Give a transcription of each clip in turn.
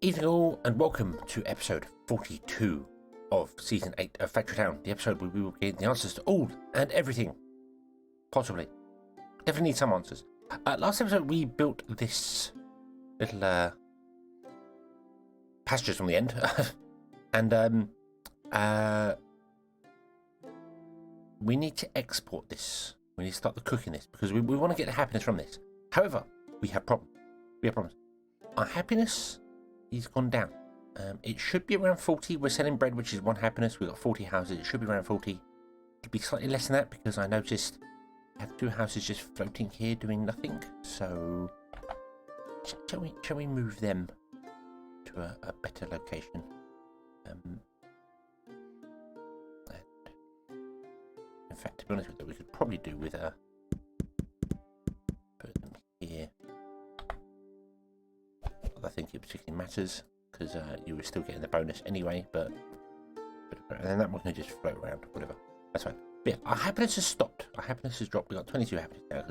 Evening all, and welcome to episode 42 of season 8 of Factory Town, the episode where we will get the answers to all and everything. Possibly. Definitely need some answers. Last episode we built this little pastures on the end, and we need to export this. We need to start the cooking this because we want to get the happiness from this. However, we have problems. Our happiness is gone down. It should be around 40. We're selling bread, which is one happiness. We've got 40 houses. It should be around 40. It'd be slightly less than that because I noticed I have 2 houses just floating here doing nothing. So shall we move them to a better location? In fact, to be honest with you, we could probably do with put them here. I think it particularly matters because you were still getting the bonus anyway, but and then that one can just float around, whatever. That's fine. But yeah, our happiness has stopped. Our happiness has dropped. We've got 22 happiness now.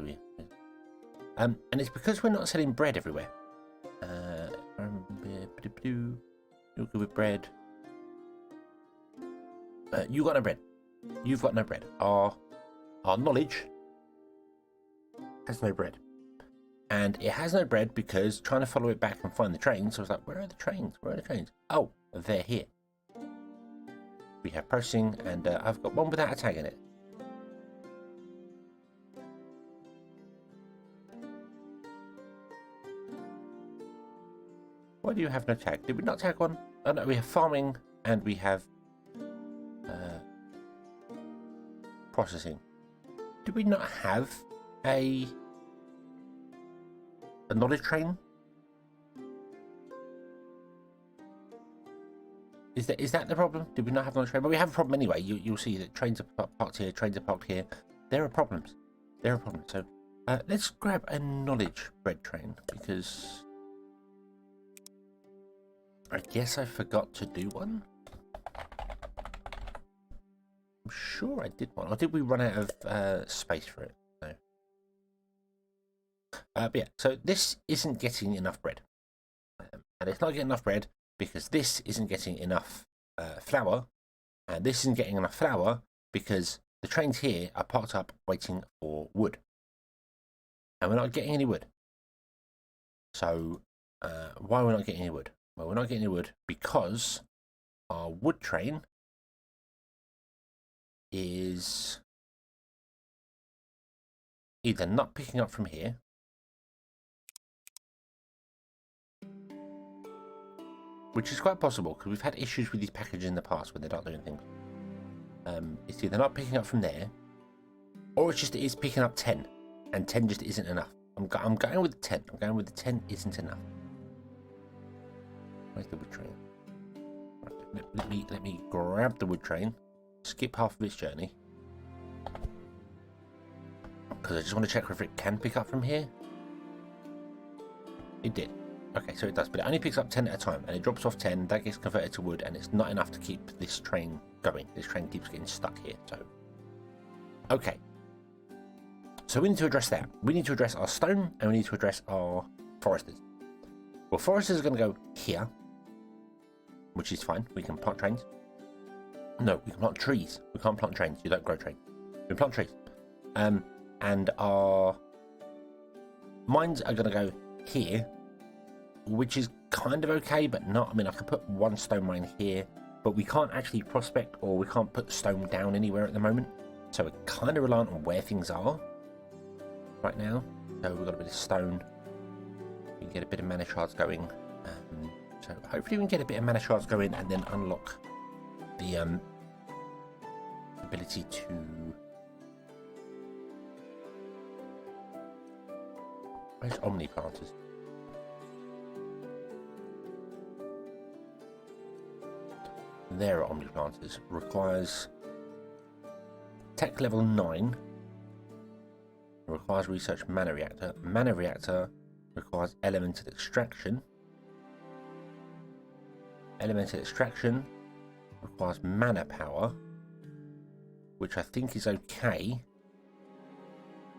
And it's because we're not selling bread everywhere. You're good with bread. You got no bread. You've got no bread. Our knowledge has no bread. And it has no bread because trying to follow it back and find the trains, I was like, where are the trains? Where are the trains? Oh, they're here. We have processing, and I've got one without a tag in it. Why do you have no tag? Did we not tag one? Oh no, we have farming and we have processing. Do we not have a knowledge train? Is that the problem? Did we not have a knowledge train? But we have a problem anyway. You'll see that trains are parked here, trains are parked here. There are problems. So let's grab a knowledge bread train because I guess I forgot to do one. I'm sure I did one. Or did we run out of space for it? No. But yeah, so this isn't getting enough bread. And it's not getting enough bread because this isn't getting enough flour. And this isn't getting enough flour because the trains here are parked up waiting for wood. And we're not getting any wood. So why are we not getting any wood? Well, we're not getting any wood because our wood train is either not picking up from here, which is quite possible because we've had issues with these packages in the past when they're not doing things. It's either not picking up from there, or it's just it is picking up 10, and 10 just isn't enough. I'm going with the 10. I'm going with the 10 isn't enough. Where's the wood train? Right, let me grab the wood train. Skip half of its journey because I just want to check if it can pick up from here. It did. Okay, so it does, but it only picks up 10 at a time, and it drops off 10. That gets converted to wood, and it's not enough to keep this train going. This train keeps getting stuck here. So, okay. So we need to address that. We need to address our stone, and we need to address our foresters. Well, foresters are going to go here, which is fine. We can plant trains. No, we can plant trees. We can't plant trains. You don't grow trains. We can plant trees. And our mines are going to go here, which is kind of okay, but not. I mean, I can put one stone mine here, but we can't actually prospect or we can't put stone down anywhere at the moment. So we're kind of reliant on where things are right now. So we've got a bit of stone. We can get a bit of mana shards going. So hopefully we can get a bit of mana shards going and then unlock the ability to where's omni planters? There are omni planters. Requires tech level 9. Requires research mana reactor. Mana reactor requires elemental extraction. Elemental extraction requires mana power, which I think is okay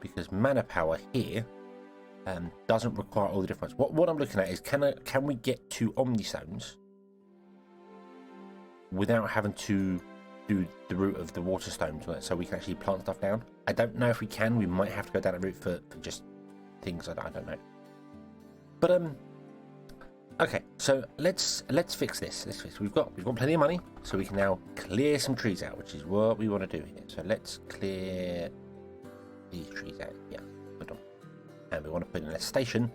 because mana power here doesn't require all the difference. What I'm looking at is can we get to omnistones without having to do the route of the water stones, so we can actually plant stuff down. I don't know if we can. We might have to go down that route for just things I don't know. But okay, so let's fix this. We've got plenty of money, so we can now clear some trees out, which is what we want to do here. So let's clear these trees out. Yeah, put them. And we want to put in a station,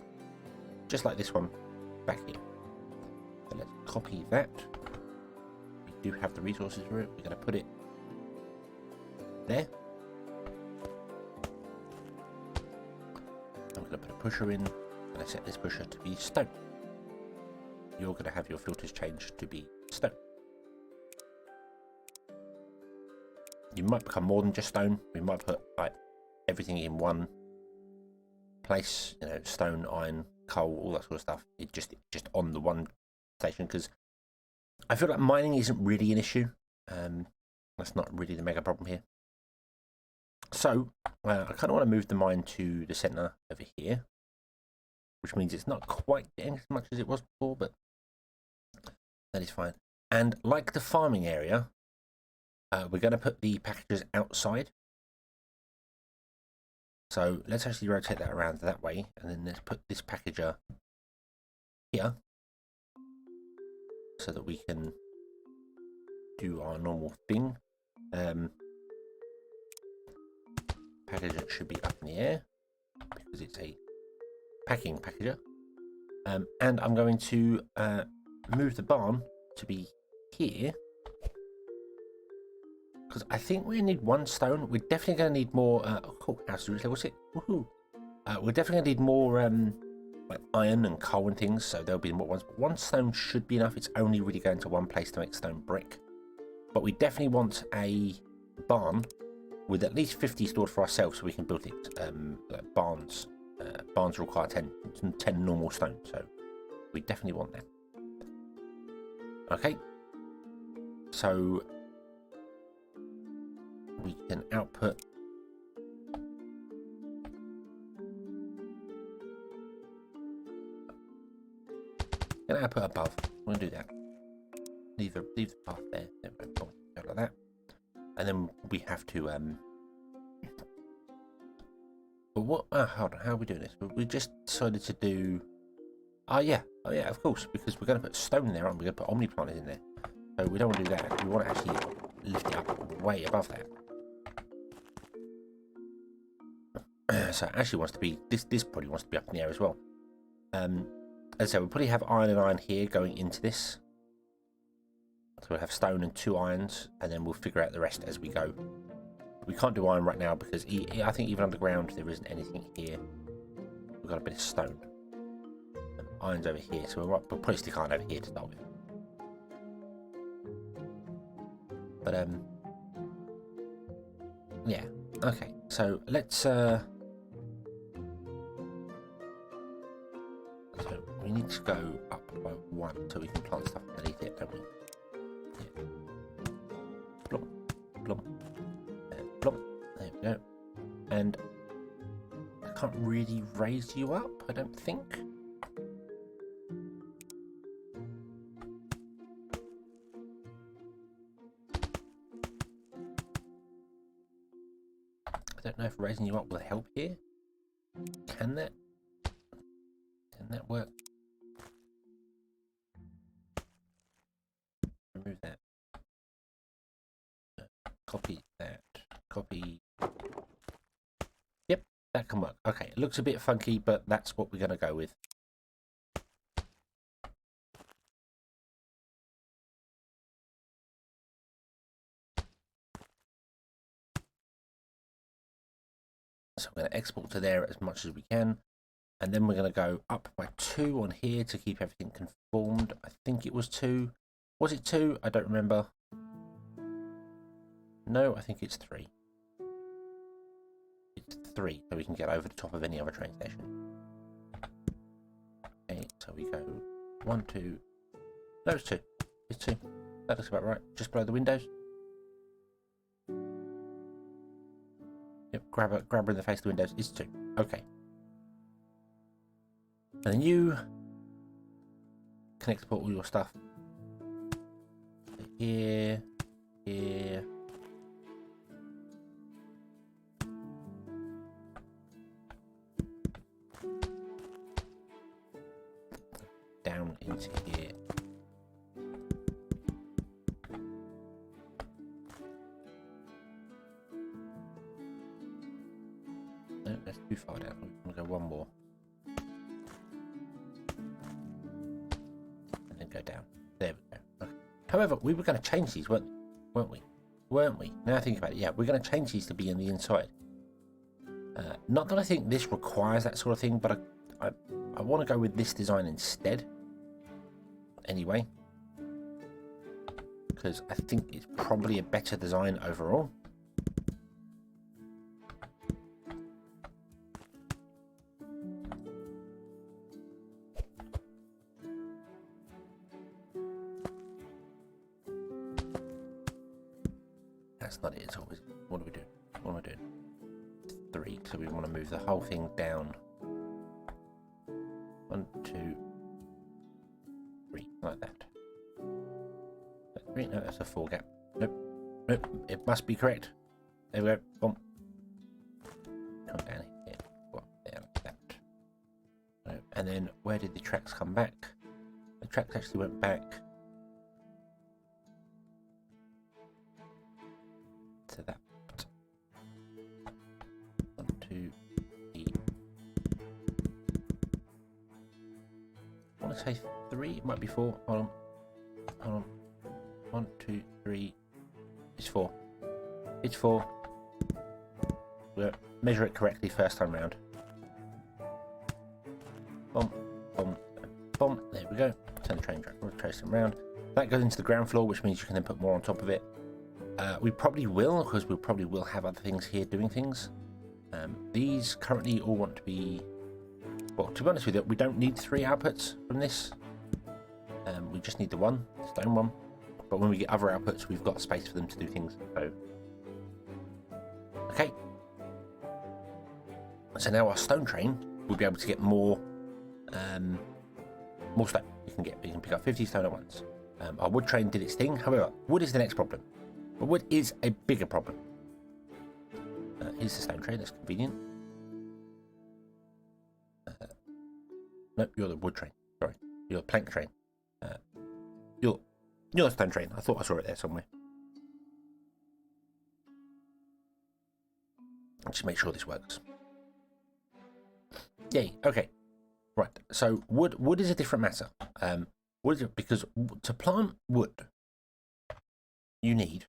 just like this one, back here. So let's copy that. We do have the resources for it. We're going to put it there. I'm going to put a pusher in. I'm going to set this pusher to be stone. You're going to have your filters changed to be stone. You might become more than just stone. We might put like everything in one place, you know, stone, iron, coal, all that sort of stuff. It just on the one station, because I feel like mining isn't really an issue. That's not really the mega problem here. So I kind of want to move the mine to the center over here, which means it's not quite getting as much as it was before, but that is fine. And like the farming area, we're going to put the packages outside. So let's actually rotate that around that way, and then let's put this packager here so that we can do our normal thing. Packager should be up in the air because it's a packing packager. And I'm going to move the barn to be here, because I think we need one stone. We're definitely going to need more. Oh, cool. House level 6. Woohoo! We're definitely going to need more like iron and coal and things, so there'll be more ones. But one stone should be enough. It's only really going to one place to make stone brick. But we definitely want a barn with at least 50 stored for ourselves, so we can build it. Like barns require 10 normal stone, so we definitely want that. Okay, so we can output above. We'll do that. Leave the path there. Go like that, and then we have to But what? Hold on. How are we doing this? We just decided to do. Oh yeah, of course, because we're going to put stone in there, aren't we? We're going to put omniplanters in there. So we don't want to do that. We want to actually lift it up way above that. So it actually wants to be this probably wants to be up in the air as well. As I said, we'll probably have iron and iron here going into this. So we'll have stone and 2 irons, and then we'll figure out the rest as we go. We can't do iron right now because I think even underground there isn't anything here. We've got a bit of stone. And iron's over here, so we'll probably stick iron over here to start with. But yeah, okay. So let's so we need to go up by 1 so we can plant stuff underneath it, don't we? Yeah. Plump, plump, plump. There we go. And I can't really raise you up, I don't think. I don't know if raising you up will help here. Can that work? Remove that. Copy that. Copy. Yep, that can work. Okay, it looks a bit funky, but that's what we're going to go with. So I'm going to export to there as much as we can. And then we're going to go up by 2 on here to keep everything conformed. I think it was 2. Was it 2? I don't remember. No, I think it's 3. It's 3, so we can get over the top of any other train station. Okay, so we go 1, 2. No, it's 2. It's 2. That looks about right. Just below the windows. Yep, grab her in the face of the windows. It's 2. Okay. And then you connect to put all your stuff here, here. Down into here. No, that's too far down. We'll go one more. And then go down. There we go. Okay. However, we were going to change these, weren't we? Weren't we? Now I think about it, yeah, we're going to change these to be on the inside. Not that I think this requires that sort of thing, but I want to go with this design instead. Anyway. Because I think it's probably a better design overall. That's not it at all, is it? What are we doing? What am I doing? 3, so we want to move the whole thing down. 1, 2, 3, like that. 3, no, that's a 4 gap. Nope, nope, it must be correct. There we go. Boom. Come down here. Go up there like that. No, and then where did the tracks come back? The tracks actually went back to that. 1, 2, 3. I want to say 3. It might be 4. Hold on. Hold on. 1, 2, 3. It's 4. It's 4. We'll measure it correctly first time round. Boom, boom, boom. There we go. Turn the train track. We'll trace them around. That goes into the ground floor, which means you can then put more on top of it. We probably will, because we probably will have other things here doing things. These currently all want to be... Well, to be honest with you, we don't need 3 outputs from this. We just need the one, stone one. But when we get other outputs, we've got space for them to do things. So, okay. So now our stone train will be able to get more stone. You can pick up 50 stone at once. Our wood train did its thing. However, wood is the next problem. But wood is a bigger problem. Here's the stone train. That's convenient. Nope, you're the wood train. Sorry, you're the plank train. You're the stone train. I thought I saw it there somewhere. Just make sure this works. Yay. Okay. Right. So wood is a different matter. Because to plant wood, you need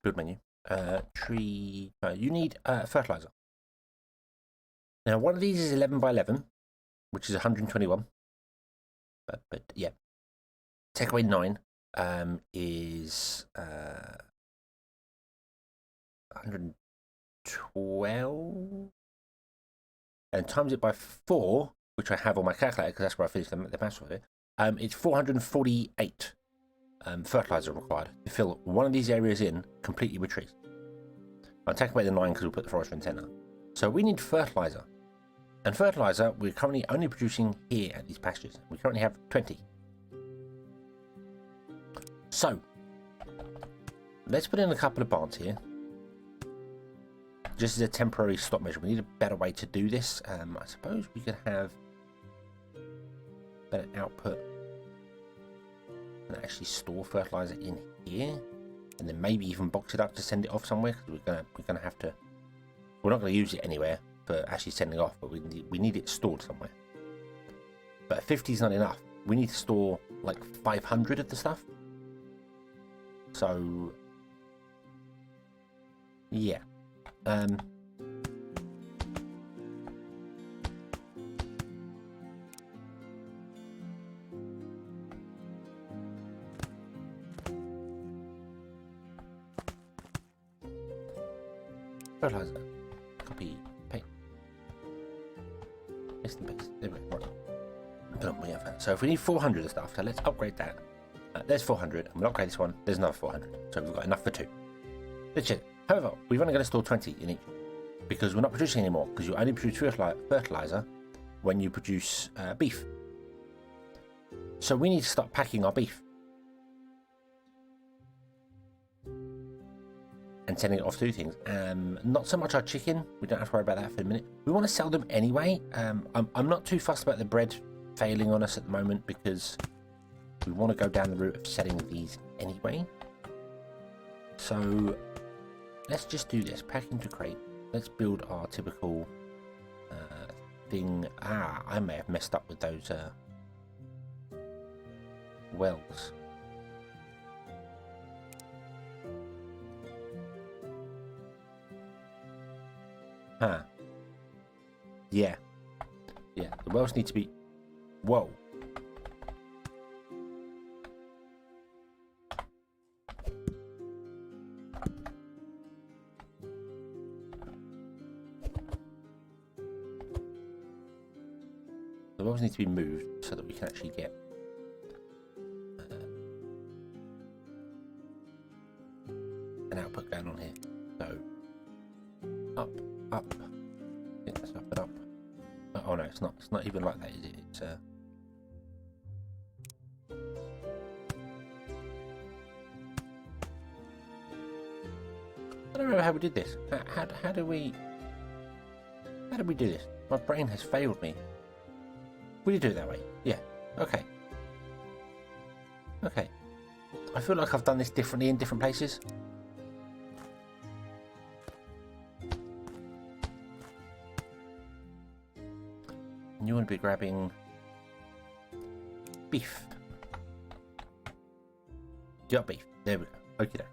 build menu. Tree. You need fertilizer. Now one of these is 11 by 11, which is 121. But yeah. Take away 9 is 112, and times it by 4, which I have on my calculator because that's where I finished the maths with it. It's 448 fertilizer required to fill one of these areas in completely with trees. I'll take away the 9 because we'll put the forest antenna. So we need fertilizer, and fertilizer we're currently only producing here at these pastures. We currently have 20. So, let's put in a couple of barns here. Just as a temporary stop measure. We need a better way to do this. I suppose we could have better output and actually store fertilizer in here, and then maybe even box it up to send it off somewhere. Because we're gonna have to. We're not going to use it anywhere for actually sending off, but we need it stored somewhere. But 50 is not enough. We need to store like 500 of the stuff. So, yeah. Fertilizer. Copy. Paste. Paste and paste. There we go. Right. Boom, we have that. So if we need 400 of stuff, so let's upgrade that. There's 400, and we'll upgrade this one. There's another 400. So we've got enough for 2. Legit. However, we've only got to store 20 in each. because we're not producing anymore, because you only produce fertilizer when you produce beef. So we need to start packing our beef and sending it off to things. Not so much our chicken. We don't have to worry about that for a minute. We want to sell them anyway. I'm not too fussed about the bread failing on us at the moment, because we want to go down the route of selling these anyway. So let's just do this. Pack into crate. Let's build our typical thing. I may have messed up with those wells. Yeah. The wells need to be... Whoa. The wells need to be moved so that we can actually get an output going on here. So up. Get this up and up. Oh no, it's not. It's not even like that, is it? It's I don't remember how we did this. How do we do this? My brain has failed me. We did do it that way. Yeah. Okay. I feel like I've done this differently in different places. And you want to be grabbing beef. You got beef. There we go. Okay.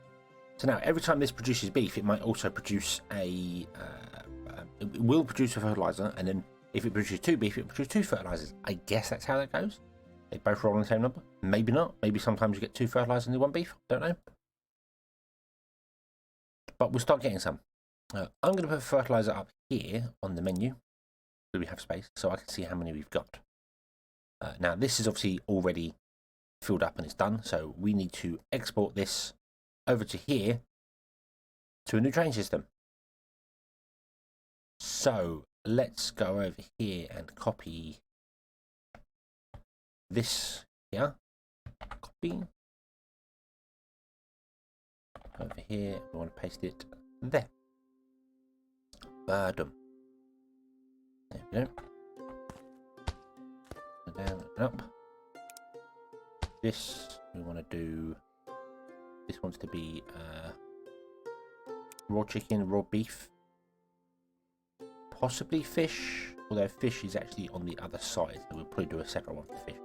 So now, every time this produces beef, it might also produce a... it will produce a fertilizer, and then if it produces 2 beef, it produces 2 fertilizers. I guess that's how that goes. They both roll on the same number. Maybe not. Maybe sometimes you get 2 fertilizers and 1 beef. Don't know. But we'll start getting some. I'm going to put fertilizer up here on the menu, so we have space, so I can see how many we've got. Now, this is obviously already filled up and it's done, so we need to export this over to here to a new train system. So let's go over here and copy this here. Copy. Over here, we want to paste it there. Done. There we go. Down and up. This we want to do. This wants to be raw chicken, raw beef, possibly fish. Although fish is actually on the other side, so we'll probably do a separate one for fish.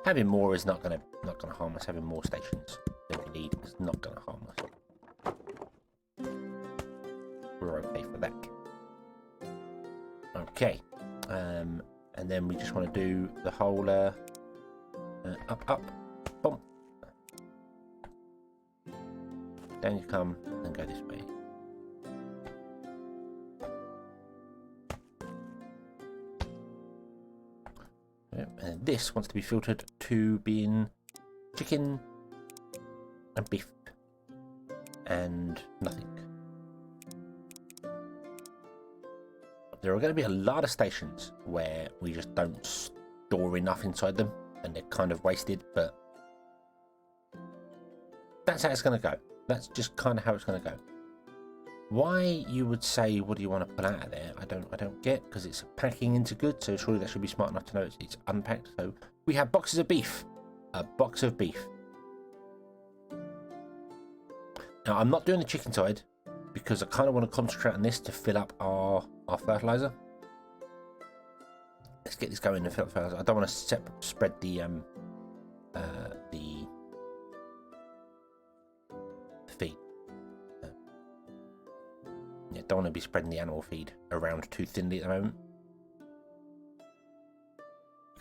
Having more is not gonna harm us. Having more stations than we need is not gonna harm us. We're okay for that. Okay, and then we just want to do the whole up, boom. Down you come, and go this way. And this wants to be filtered to being chicken and beef and nothing. There are going to be a lot of stations where we just don't store enough inside them and they're kind of wasted, but that's how it's going to go. That's just kind of how it's going to go. Why you would say, what do you want to pull out of there? I don't get, because it's packing into goods, so surely that should be smart enough to know it's unpacked. So we have boxes of beef. A box of beef. Now I'm not doing the chicken side because I kind of want to concentrate on this to fill up our fertilizer. Let's get this going and fill up fertilizer. I don't want to spread the feed. Yeah, don't want to be spreading the animal feed around too thinly at the moment.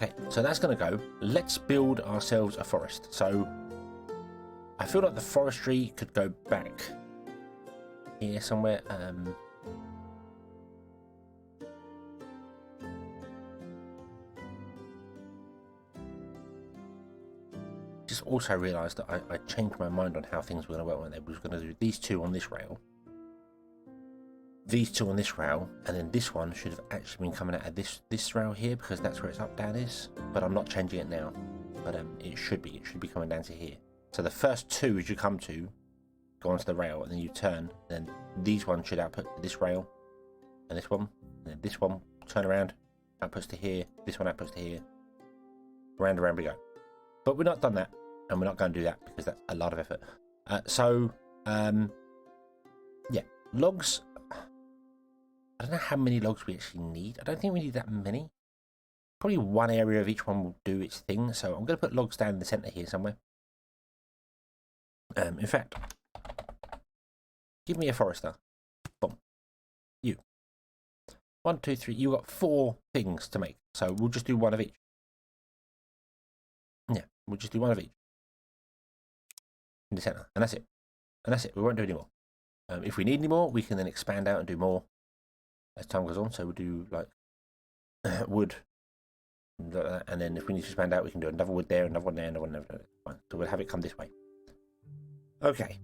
Okay, so that's going to go. Let's build ourselves a forest. So I feel like the forestry could go back here somewhere. Just also realised that I changed my mind on how things were going to work when they was going to do these two on this rail. these two on this rail, and then this one should have actually been coming out of this rail here, because that's where its up down is. But I'm not changing it now. But it should be coming down to here. So the first two as you come to go onto the rail, and then you turn, and then these ones should output to this rail, and this one, and then this one turn around, outputs to here, this one outputs to here, round and round we go. But we're not done that, and we're not going to do that because that's a lot of effort. Yeah, logs. I don't know how many logs we actually need. I don't think we need that many. Probably one area of each one will do its thing. So I'm going to put logs down in the center here somewhere. In fact, give me a forester. Boom. You. 1, 2, 3. You got 4 things to make. So we'll just do one of each. Yeah, we'll just do one of each. In the center. And that's it. And that's it. We won't do any more. If we need any more, we can then expand out and do more as time goes on. So we'll do like wood. And then if we need to expand out, we can do another wood there, another one there, another one there. Fine. So we'll have it come this way. Okay.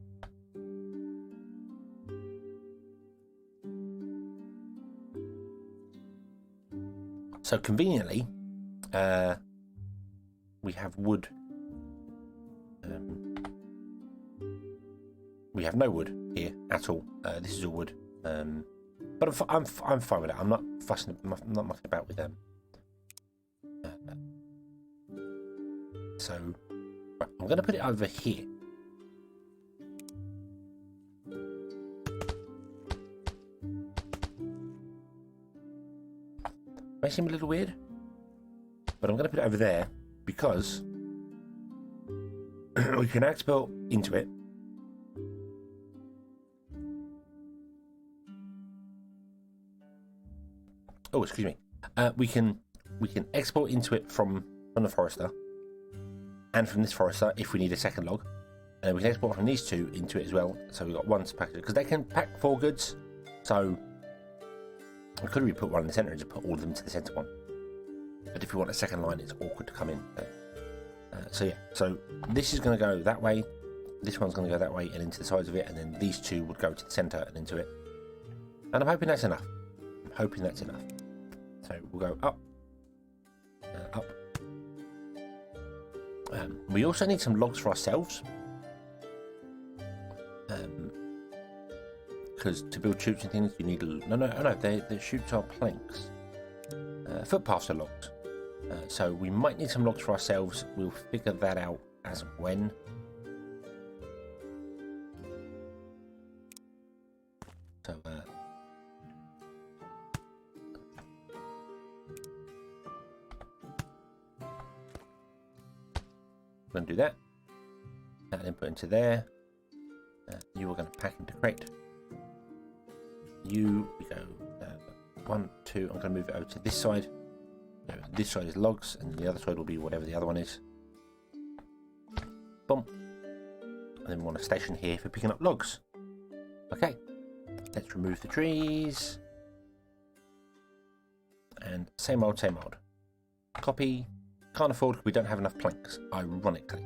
So conveniently, we have wood. We have no wood here at all. This is all wood. But I'm fine with that. I'm not fussing. I'm not mucking about with them. So right, I'm going to put it over here. May seem a little weird, but I'm going to put it over there because we can export into it. Oh, excuse me. We can export into it from the forester, and from this forester if we need a second log, and we can export from these two into it as well. So we've got one to pack it because they can pack 4 goods. So we could really put one in the center and just put all of them to the center one. But if we want a second line, it's awkward to come in. So yeah. So this is going to go that way. This one's going to go that way and into the sides of it, and then these two would go to the center and into it. And I'm hoping that's enough. So we'll go up, up. We also need some logs for ourselves, because to build chutes and things, you need no. The chutes are planks. Footpaths are logs, so we might need some logs for ourselves. We'll figure that out as and when. So. We're going to do that. And then put into there. You are going to pack into crate. We go 1, 2. I'm going to move it over to this side. So this side is logs, and the other side will be whatever the other one is. Boom. And then we want a station here for picking up logs. Okay. Let's remove the trees. And same old, same old. Copy. Can't afford because we don't have enough planks, ironically.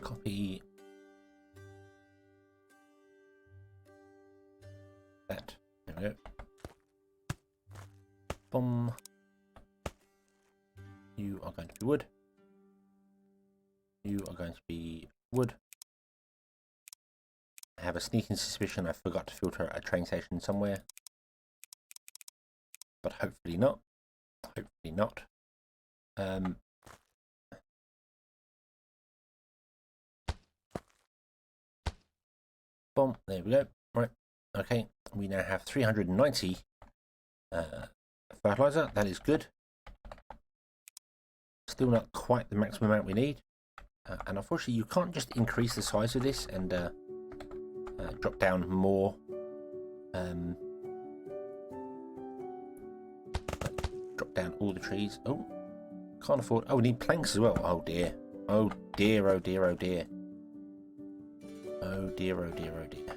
Copy that. There we go. Boom. You are going to be wood. You are going to be wood. I have a sneaking suspicion I forgot to filter a train station somewhere. But hopefully not. Hopefully not. Boom. There we go. Right. Okay. We now have 390 fertilizer. That is good. Still not quite the maximum amount we need. And unfortunately, you can't just increase the size of this and drop down more. Drop down all the trees. Oh, can't afford. Oh, we need planks as well. Oh dear. Oh dear. Oh dear. Oh dear. Oh dear. Oh dear. Oh dear.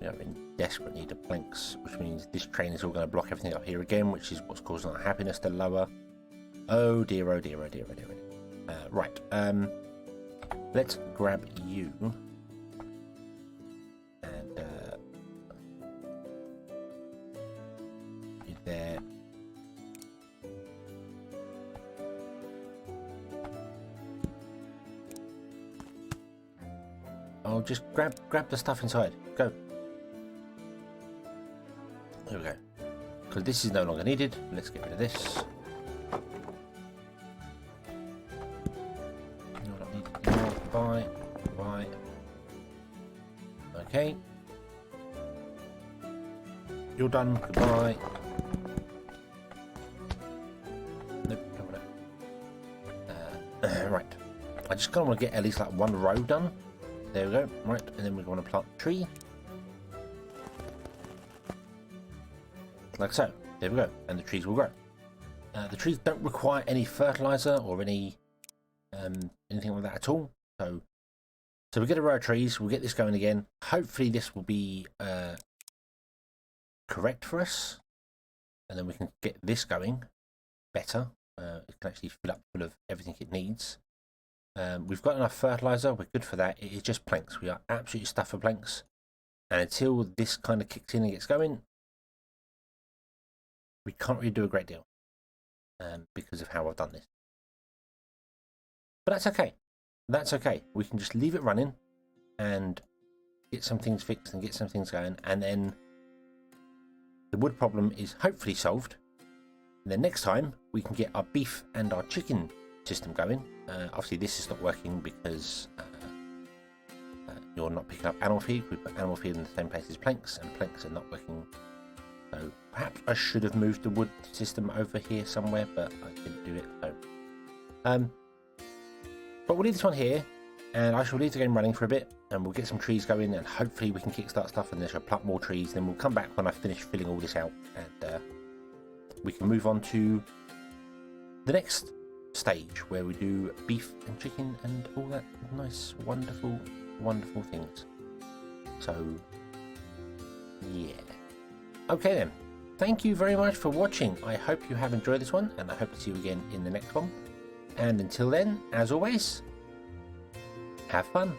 We are in desperate need of planks, which means this train is all going to block everything up here again, which is what's causing our happiness to lower. Oh dear. Oh dear. Oh dear. Oh dear. Right. let's grab you. And you there. Oh, just grab the stuff inside. Go. There we go. Because this is no longer needed. Let's get rid of this. No, not needed anymore. Goodbye. Goodbye. Okay. You're done. Goodbye. Nope. Right. I just kind of want to get at least like one row done. There we go. Right. And then we're going to plant a tree. Like so. There we go. And the trees will grow. The trees don't require any fertilizer or any anything like that at all. So we get a row of trees. We'll get this going again. Hopefully this will be correct for us, and then we can get this going better. It can actually fill up full of everything it needs. We've got enough fertilizer. We're good for that. It is just planks. We are absolutely stuffed for planks, and until this kind of kicks in and gets going, we can't really do a great deal because of how I've done this. But that's okay. That's okay. We can just leave it running and get some things fixed and get some things going, and then the wood problem is hopefully solved. And then next time we can get our beef and our chicken system going. Obviously this is not working because you're not picking up animal feed. We put animal feed in the same place as planks, and planks are not working. So perhaps I should have moved the wood system over here somewhere, but I didn't do it. So, but we'll leave this one here, and I shall leave the game running for a bit, and we'll get some trees going, and hopefully we can kickstart stuff, and then I shall plant more trees. Then we'll come back when I finish filling all this out, and we can move on to the next stage where we do beef and chicken and all that nice, wonderful, wonderful things. So, yeah. Okay then. Thank you very much for watching. I hope you have enjoyed this one, and I hope to see you again in the next one. And until then, as always, have fun.